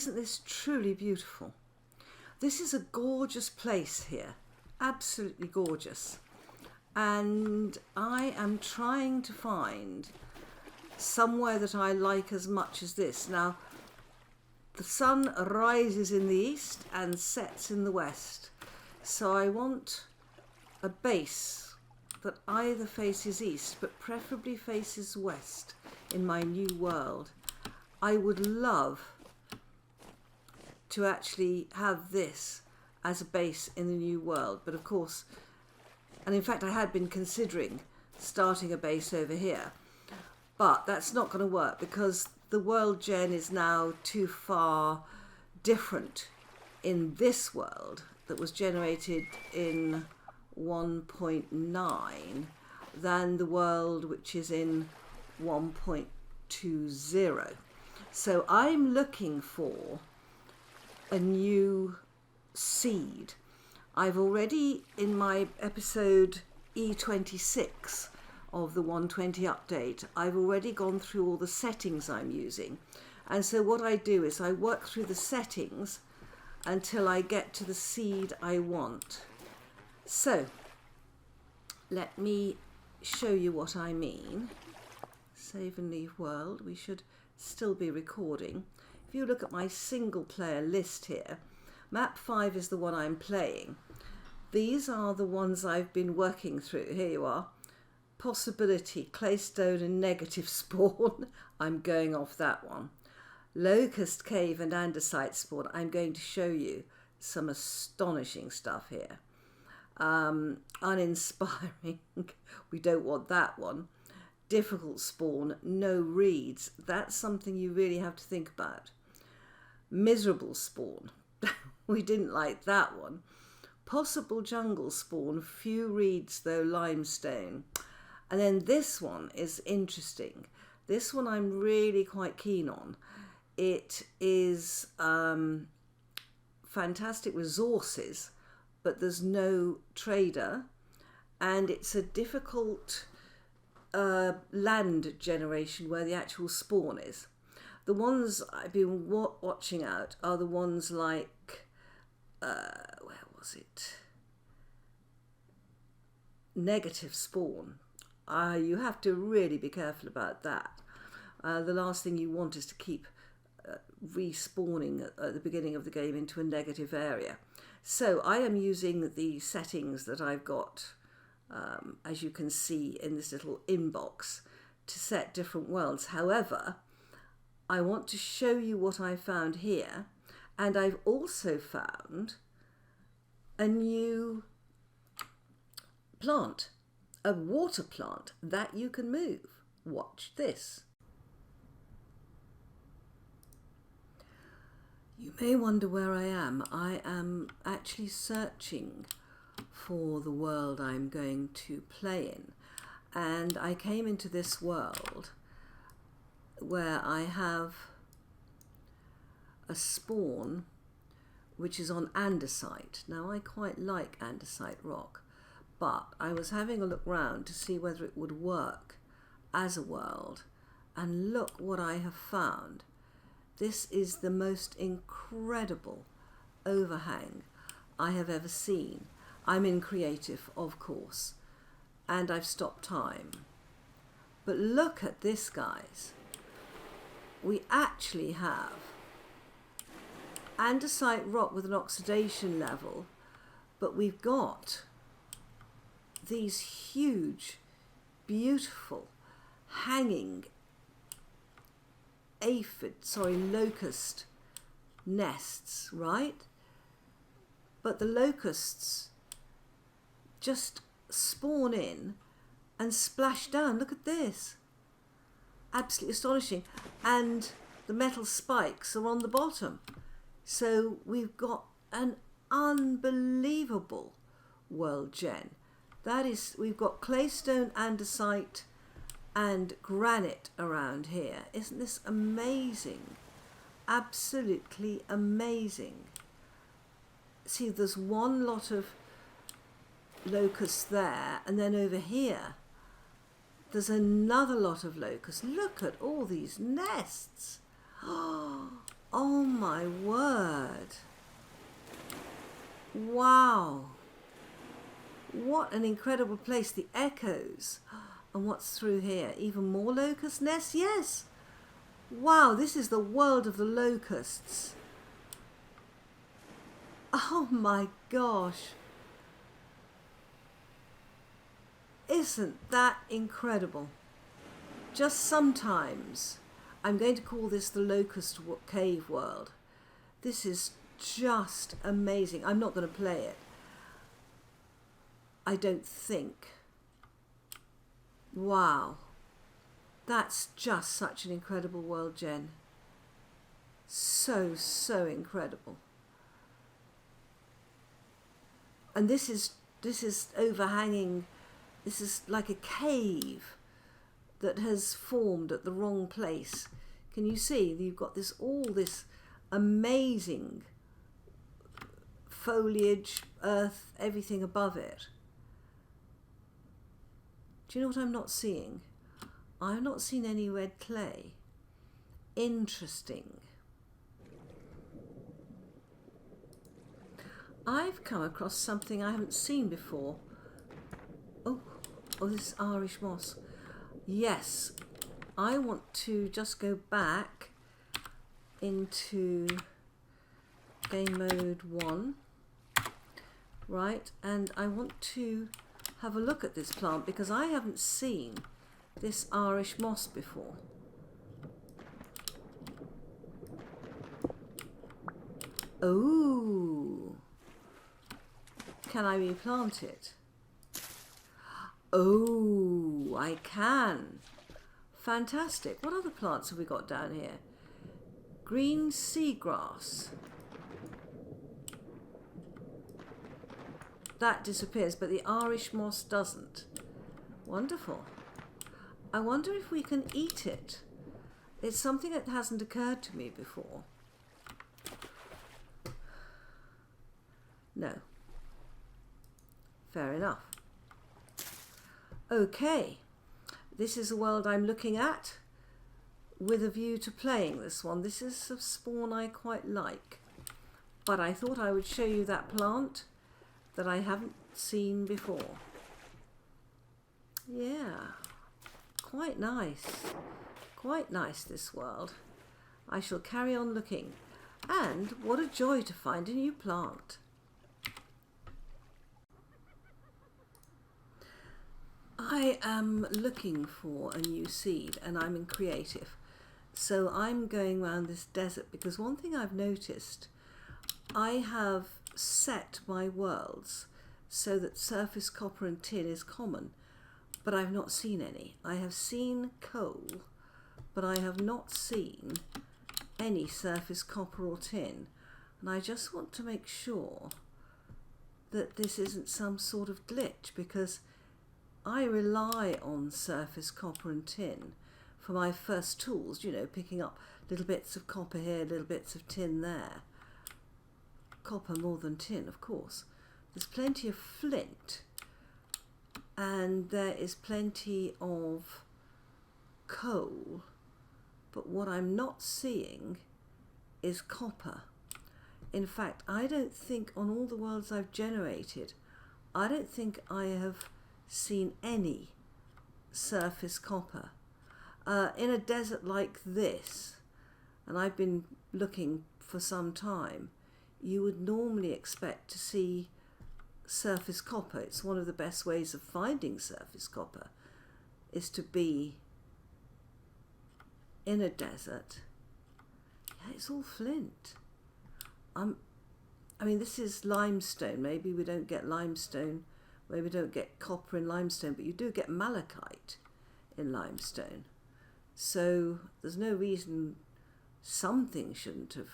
Isn't this truly beautiful? This is a gorgeous place here, absolutely gorgeous. And I am trying to find somewhere that I like as much as this. Now, the sun rises in the east and sets in the west. So I want a base that either faces east, but preferably faces west in my new world. I would love to actually have this as a base in the new world, but of course, and in fact I had been considering starting a base over here, but that's not going to work because the world gen is now too far different in this world that was generated in 1.9 than the world which is in 1.20. So I'm looking for a new seed. I've already, in my episode E26 of the 120 update, I've already gone through all the settings I'm using. And so what I do is I work through the settings until I get to the seed I want. So let me show you what I mean. Save and leave world. We should still be recording. If you look at my single player list here, map 5 is the one I'm playing. These are the ones I've been working through. Here you are. Possibility, claystone and negative spawn. I'm going off that one. Locust cave and andesite spawn. I'm going to show you some astonishing stuff here. Uninspiring. We don't want that one. Difficult spawn, no reeds. That's something you really have to think about. Miserable spawn. We didn't like that one. Possible jungle spawn, few reeds though limestone. And then this one is interesting. This one I'm really quite keen on. It is fantastic resources, but there's no trader, and it's a difficult land generation where the actual spawn is. The ones I've been watching out are the ones like, where was it? Negative spawn. You have to really be careful about that. The last thing you want is to keep respawning at the beginning of the game into a negative area. So I am using the settings that I've got, as you can see in this little inbox, to set different worlds. However, I want to show you what I found here, and I've also found a new plant, a water plant that you can move. Watch this. You may wonder where I am. I am actually searching for the world I'm going to play in, and I came into this world where I have a spawn which is on andesite. Now I quite like andesite rock, but I was having a look round to see whether it would work as a world, and look what I have found. This is the most incredible overhang I have ever seen. I'm in creative, of course, and I've stopped time. But look at this, guys. We actually have andesite rock with an oxidation level, but we've got these huge, beautiful, hanging locust nests, right? But the locusts just spawn in and splash down. Look at this. Absolutely astonishing. And the metal spikes are on the bottom. So we've got an unbelievable world gen. That is, we've got claystone, andesite and granite around here. Isn't this amazing? Absolutely amazing. See, there's one lot of locusts there, and then over here there's another lot of locusts. Look at all these nests. Oh, Oh my word. Wow. What an incredible place. The echoes. And what's through here? Even more locust nests? Yes. Wow, this is the world of the locusts. Oh my gosh. Isn't that incredible? Just sometimes, I'm going to call this the locust cave world. This is just amazing. I'm not going to play it. I don't think. Wow. That's just such an incredible world, Jen. So, so incredible. And this is overhanging, this is like a cave that has formed at the wrong place. Can you see? You've got this, all this amazing foliage, earth, everything above it. Do you know what I'm not seeing? I've not seen any red clay. Interesting. I've come across something I haven't seen before. Oh, this is Irish moss. Yes, I want to just go back into game mode 1, right, and I want to have a look at this plant because I haven't seen this Irish moss before. Oh, can I replant it? Oh, I can. Fantastic. What other plants have we got down here? Green seagrass. That disappears, but the Irish moss doesn't. Wonderful. I wonder if we can eat it. It's something that hasn't occurred to me before. No. Fair enough. Okay, this is a world I'm looking at with a view to playing this one. This is a spawn I quite like, but I thought I would show you that plant that I haven't seen before. Yeah, quite nice. Quite nice, this world. I shall carry on looking. And what a joy to find a new plant. I am looking for a new seed and I'm in creative. So I'm going around this desert because one thing I've noticed, I have set my worlds so that surface copper and tin is common, but I've not seen any. I have seen coal, but I have not seen any surface copper or tin. And I just want to make sure that this isn't some sort of glitch because I rely on surface copper and tin for my first tools, you know, picking up little bits of copper here, little bits of tin there. Copper more than tin, of course. There's plenty of flint and there is plenty of coal, but what I'm not seeing is copper. In fact, I don't think on all the worlds I've generated, I don't think I have seen any surface copper. In a desert like this, and I've been looking for some time, you would normally expect to see surface copper. It's one of the best ways of finding surface copper, is to be in a desert. Yeah, it's all flint. I mean, this is limestone. Maybe we don't get limestone. Maybe we don't get copper in limestone, but you do get malachite in limestone. So there's no reason something shouldn't have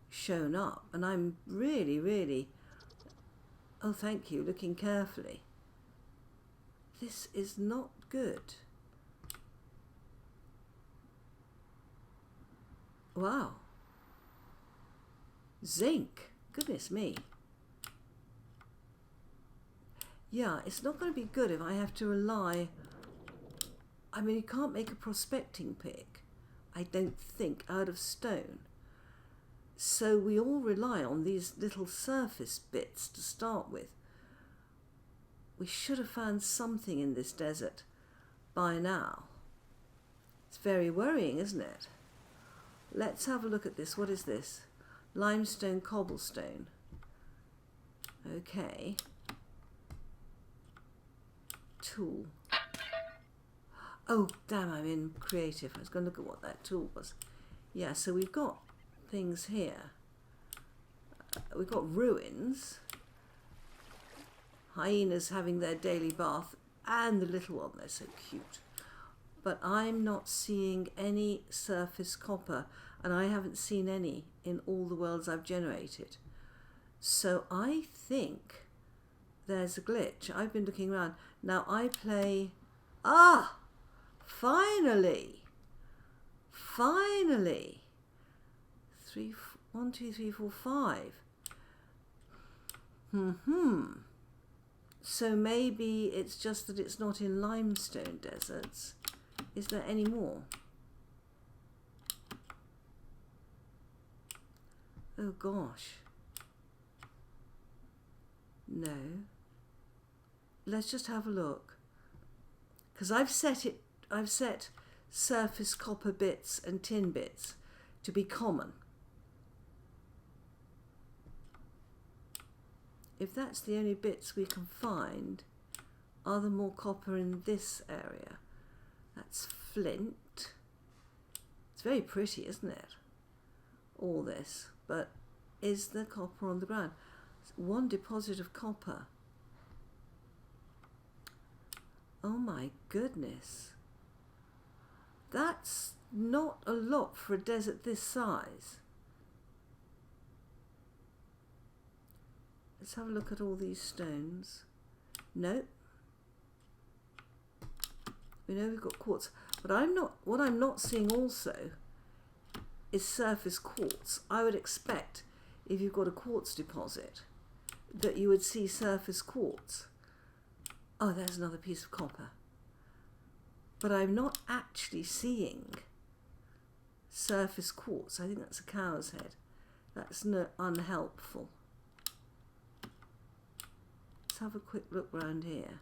shown up. And I'm really, really, oh thank you, looking carefully. This is not good. Wow. Zinc. Goodness me. Yeah, it's not going to be good if I have to rely... I mean, you can't make a prospecting pick, I don't think, out of stone. So we all rely on these little surface bits to start with. We should have found something in this desert by now. It's very worrying, isn't it? Let's have a look at this. What is this? Limestone, cobblestone. Okay. Tool. Oh, damn, I'm in creative. I was going to look at what that tool was. Yeah, so we've got things here. We've got ruins. Hyenas having their daily bath, and the little one, they're so cute. But I'm not seeing any surface copper, and I haven't seen any in all the worlds I've generated. So I think there's a glitch. I've been looking around. Now I play... Ah! Finally! Finally! 1, 2, 3, 4, 5. So maybe it's just that it's not in limestone deserts. Is there any more? Oh gosh. No. Let's just have a look. Because I've set surface copper bits and tin bits to be common. If that's the only bits we can find, are there more copper in this area? That's flint. It's very pretty, isn't it? All this. But is there copper on the ground? One deposit of copper. Oh my goodness. That's not a lot for a desert this size. Let's have a look at all these stones. Nope. We know we've got quartz, but what I'm not seeing also is surface quartz. I would expect if you've got a quartz deposit that you would see surface quartz. Oh, there's another piece of copper. But I'm not actually seeing surface quartz. I think that's a cow's head. That's unhelpful. Let's have a quick look round here.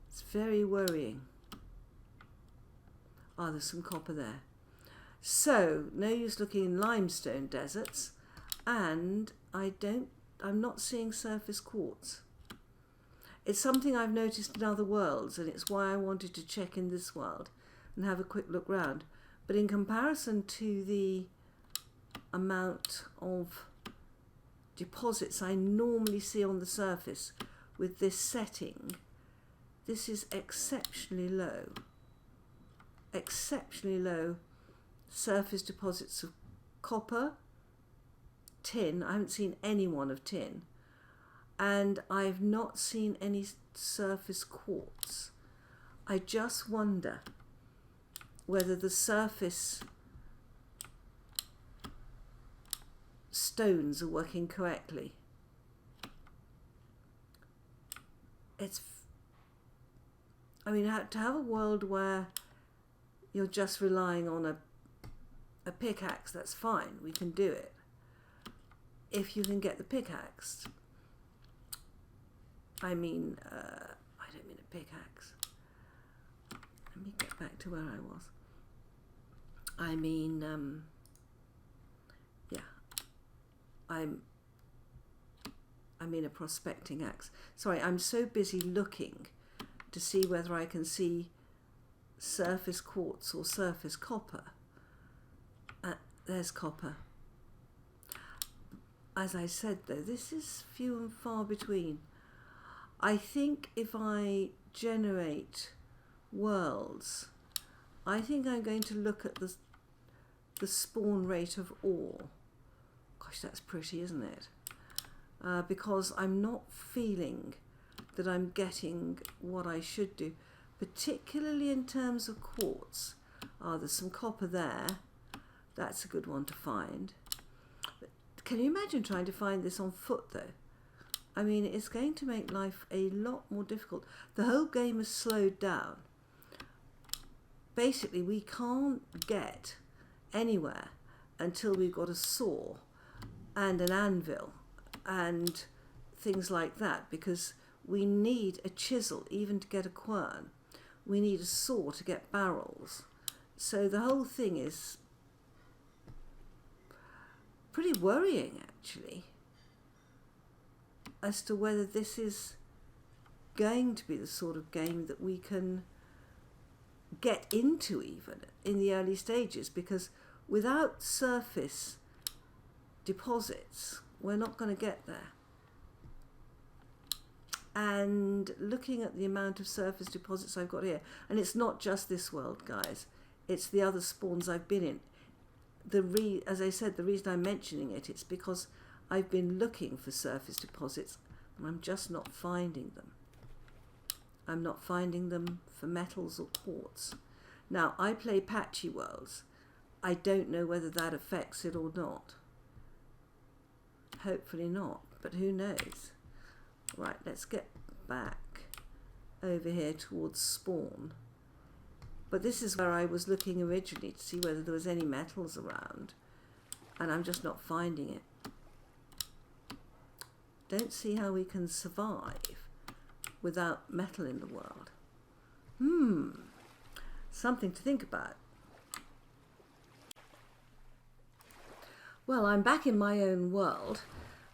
It's very worrying. Oh, there's some copper there. So, no use looking in limestone deserts, and I'm not seeing surface quartz. It's something I've noticed in other worlds, and it's why I wanted to check in this world and have a quick look round. But in comparison to the amount of deposits I normally see on the surface with this setting, this is exceptionally low. Exceptionally low surface deposits of copper, tin. I haven't seen any one of tin. And I've not seen any surface quartz. I just wonder whether the surface stones are working correctly. To have a world where you're just relying on a pickaxe, that's fine, we can do it. If you can get the pickaxe. I don't mean a pickaxe. Let me get back to where I was. I'm a prospecting axe. Sorry, I'm so busy looking to see whether I can see surface quartz or surface copper. There's copper. As I said though, this is few and far between. I think if I generate worlds, I think I'm going to look at the spawn rate of ore. Gosh, that's pretty, isn't it? Because I'm not feeling that I'm getting what I should do, particularly in terms of quartz. There's some copper there. That's a good one to find. But can you imagine trying to find this on foot though? I mean, it's going to make life a lot more difficult. The whole game has slowed down. Basically, we can't get anywhere until we've got a saw and an anvil and things like that, because we need a chisel even to get a quern. We need a saw to get barrels. So the whole thing is pretty worrying, actually, as to whether this is going to be the sort of game that we can get into even in the early stages, because without surface deposits we're not going to get there. And looking at the amount of surface deposits I've got here, and it's not just this world, guys, it's the other spawns I've been in. As I said, the reason I'm mentioning it, it's because I've been looking for surface deposits and I'm just not finding them. I'm not finding them for metals or quartz. Now, I play patchy worlds. I don't know whether that affects it or not. Hopefully not, but who knows. Right, let's get back over here towards spawn. But this is where I was looking originally to see whether there was any metals around, and I'm just not finding it. Don't see how we can survive without metal in the world. Something to think about. Well, I'm back in my own world,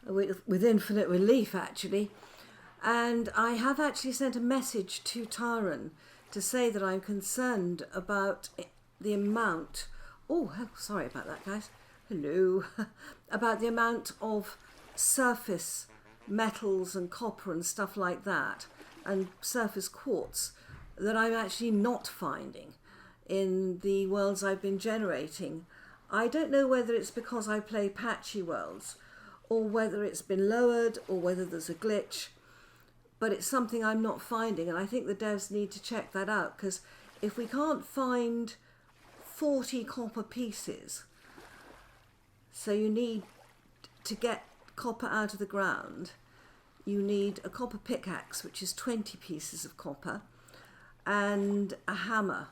with infinite relief actually, and I have actually sent a message to Tyron to say that I'm concerned about the amount, sorry about that, guys, hello, about the amount of surface metals and copper and stuff like that, and surface quartz, that I'm actually not finding in the worlds I've been generating. I don't know whether it's because I play patchy worlds, or whether it's been lowered, or whether there's a glitch, but it's something I'm not finding, and I think the devs need to check that out, because if we can't find 40 copper pieces, so you need to get copper out of the ground, you need a copper pickaxe, which is 20 pieces of copper, and a hammer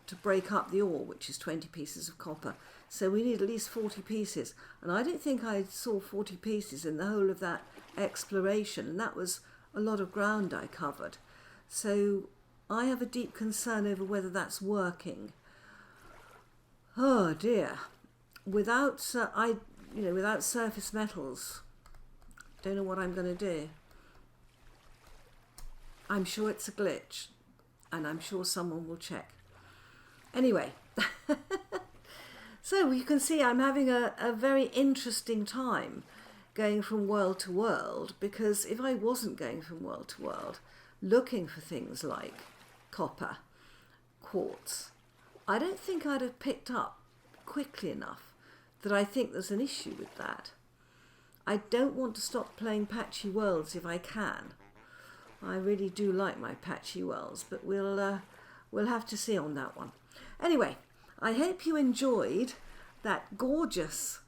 to break up the ore, which is 20 pieces of copper. So we need at least 40 pieces, and I don't think I saw 40 pieces in the whole of that exploration, and that was a lot of ground I covered. So I have a deep concern over whether that's working. Oh dear. Without surface metals, don't know what I'm going to do. I'm sure it's a glitch, and I'm sure someone will check. Anyway, so you can see I'm having a very interesting time going from world to world, because if I wasn't going from world to world looking for things like copper, quartz, I don't think I'd have picked up quickly enough that I think there's an issue with that. I don't want to stop playing patchy worlds if I can. I really do like my patchy worlds, but we'll have to see on that one. Anyway, I hope you enjoyed that gorgeous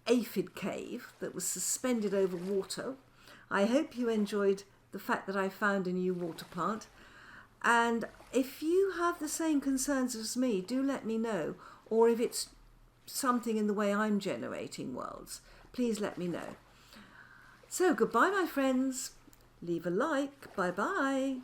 Aphid cave that was suspended over water. I hope you enjoyed the fact that I found a new water plant. And if you have the same concerns as me, do let me know. Or if it's something in the way I'm generating worlds, please let me know. So goodbye, my friends. Leave a like. Bye-bye.